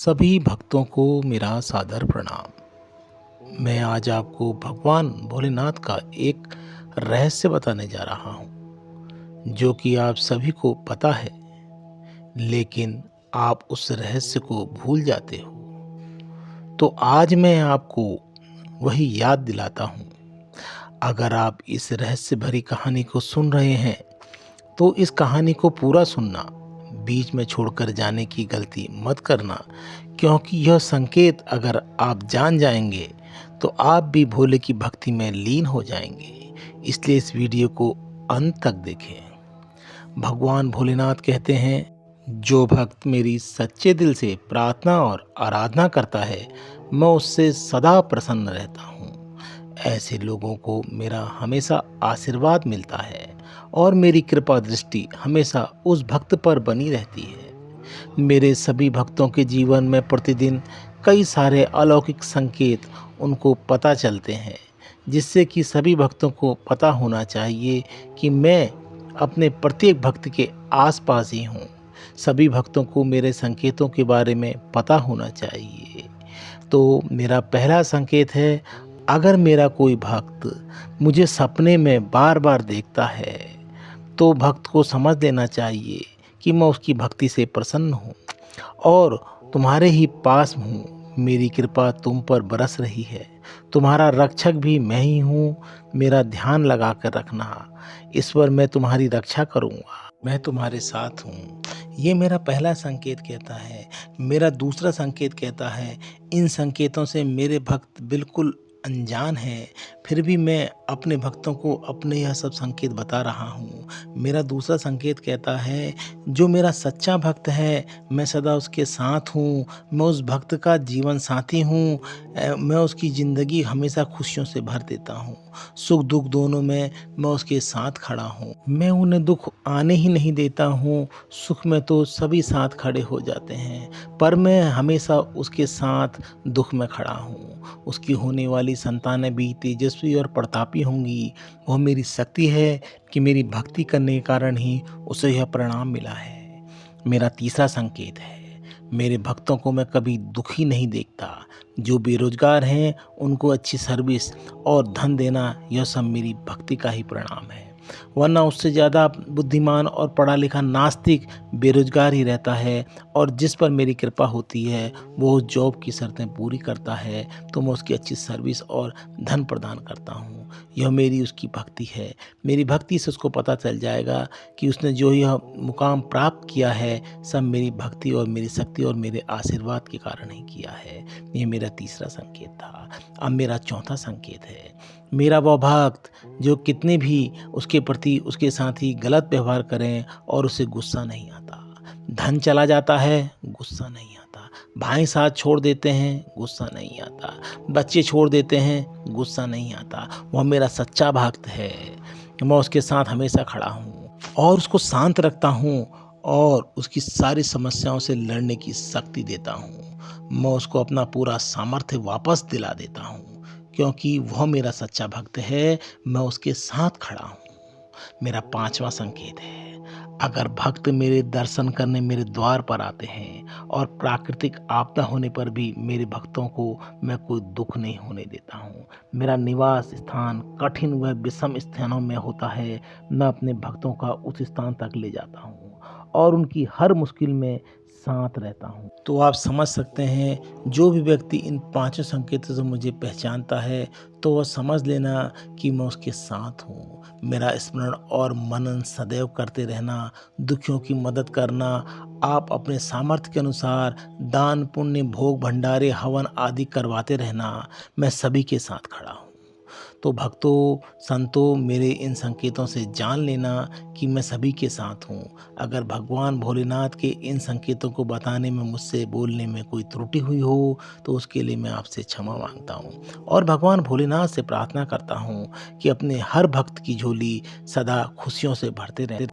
सभी भक्तों को मेरा सादर प्रणाम। मैं आज आपको भगवान भोलेनाथ का एक रहस्य बताने जा रहा हूँ, जो कि आप सभी को पता है, लेकिन आप उस रहस्य को भूल जाते हो। तो आज मैं आपको वही याद दिलाता हूँ। अगर आप इस रहस्य भरी कहानी को सुन रहे हैं, तो इस कहानी को पूरा सुनना, बीच में छोड़कर जाने की गलती मत करना, क्योंकि यह संकेत अगर आप जान जाएंगे तो आप भी भोले की भक्ति में लीन हो जाएंगे। इसलिए इस वीडियो को अंत तक देखें। भगवान भोलेनाथ कहते हैं, जो भक्त मेरी सच्चे दिल से प्रार्थना और आराधना करता है, मैं उससे सदा प्रसन्न रहता हूँ। ऐसे लोगों को मेरा हमेशा आशीर्वाद मिलता है और मेरी कृपा दृष्टि हमेशा उस भक्त पर बनी रहती है। मेरे सभी भक्तों के जीवन में प्रतिदिन कई सारे अलौकिक संकेत उनको पता चलते हैं, जिससे कि सभी भक्तों को पता होना चाहिए कि मैं अपने प्रत्येक भक्त के आसपास ही हूँ। सभी भक्तों को मेरे संकेतों के बारे में पता होना चाहिए। तो मेरा पहला संकेत है, अगर मेरा कोई भक्त मुझे सपने में बार बार देखता है, तो भक्त को समझ लेना चाहिए कि मैं उसकी भक्ति से प्रसन्न हूँ और तुम्हारे ही पास हूँ। मेरी कृपा तुम पर बरस रही है। तुम्हारा रक्षक भी मैं ही हूँ। मेरा ध्यान लगा कर रखना। ईश्वर, मैं तुम्हारी रक्षा करूँगा। मैं तुम्हारे साथ हूँ। ये मेरा पहला संकेत कहता है। मेरा दूसरा संकेत कहता है, इन संकेतों से मेरे भक्त बिल्कुल अनजान हैं, फिर भी मैं अपने भक्तों को अपने यह सब संकेत बता रहा हूँ। मेरा दूसरा संकेत कहता है, जो मेरा सच्चा भक्त है, मैं सदा उसके साथ हूँ। मैं उस भक्त का जीवन साथी हूँ। मैं उसकी ज़िंदगी हमेशा खुशियों से भर देता हूँ। सुख दुख दोनों में मैं उसके साथ खड़ा हूँ। मैं उन्हें दुख आने ही नहीं देता हूँ। सुख में तो सभी साथ खड़े हो जाते हैं, पर मैं हमेशा उसके साथ दुख में खड़ा हूँ। उसकी होने वाली संतानें भी तेजस्वी और प्रतापी होंगी। वह मेरी शक्ति है कि मेरी भक्ति करने के कारण ही उसे यह परिणाम मिला है। मेरा तीसरा संकेत है, मेरे भक्तों को मैं कभी दुखी नहीं देखता। जो बेरोजगार हैं, उनको अच्छी सर्विस और धन देना, यह सब मेरी भक्ति का ही परिणाम है। वरना उससे ज़्यादा बुद्धिमान और पढ़ा लिखा नास्तिक बेरोजगार ही रहता है, और जिस पर मेरी कृपा होती है वो उस जॉब की शर्तें पूरी करता है, तो मैं उसकी अच्छी सर्विस और धन प्रदान करता हूँ। यह मेरी उसकी भक्ति है। मेरी भक्ति से उसको पता चल जाएगा कि उसने जो यह मुकाम प्राप्त किया है, सब मेरी भक्ति और मेरी शक्ति और मेरे आशीर्वाद के कारण ही किया है। ये मेरा तीसरा संकेत था। अब मेरा चौथा संकेत है, मेरा वह भक्त जो कितने भी उसके प्रति उसके साथ ही गलत व्यवहार करें और उसे गुस्सा नहीं आता। धन चला जाता है, गुस्सा नहीं आता। भाई साथ छोड़ देते हैं, गुस्सा नहीं आता। बच्चे छोड़ देते हैं, गुस्सा नहीं आता। वह मेरा सच्चा भक्त है। मैं उसके साथ हमेशा खड़ा हूँ और उसको शांत रखता हूँ और उसकी सारी समस्याओं से लड़ने की शक्ति देता हूँ। मैं उसको अपना पूरा सामर्थ्य वापस दिला देता हूँ, क्योंकि वह मेरा सच्चा भक्त है। मैं उसके साथ खड़ा हूँ। मेरा पांचवा संकेत है, अगर भक्त मेरे दर्शन करने मेरे द्वार पर आते हैं और प्राकृतिक आपदा होने पर भी मेरे भक्तों को मैं कोई दुख नहीं होने देता हूँ। मेरा निवास स्थान कठिन व विषम स्थानों में होता है। मैं अपने भक्तों का उस स्थान तक ले जाता हूँ और उनकी हर मुश्किल में साथ रहता हूँ। तो आप समझ सकते हैं, जो भी व्यक्ति इन पांचों संकेतों से मुझे पहचानता है, तो वह समझ लेना कि मैं उसके साथ हूँ। मेरा स्मरण और मनन सदैव करते रहना, दुखियों की मदद करना, आप अपने सामर्थ्य के अनुसार दान पुण्य भोग भंडारे हवन आदि करवाते रहना, मैं सभी के साथ खड़ा हूँ। तो भक्तों संतों, मेरे इन संकेतों से जान लेना कि मैं सभी के साथ हूँ। अगर भगवान भोलेनाथ के इन संकेतों को बताने में, मुझसे बोलने में कोई त्रुटि हुई हो, तो उसके लिए मैं आपसे क्षमा मांगता हूँ और भगवान भोलेनाथ से प्रार्थना करता हूँ कि अपने हर भक्त की झोली सदा खुशियों से भरते रहे।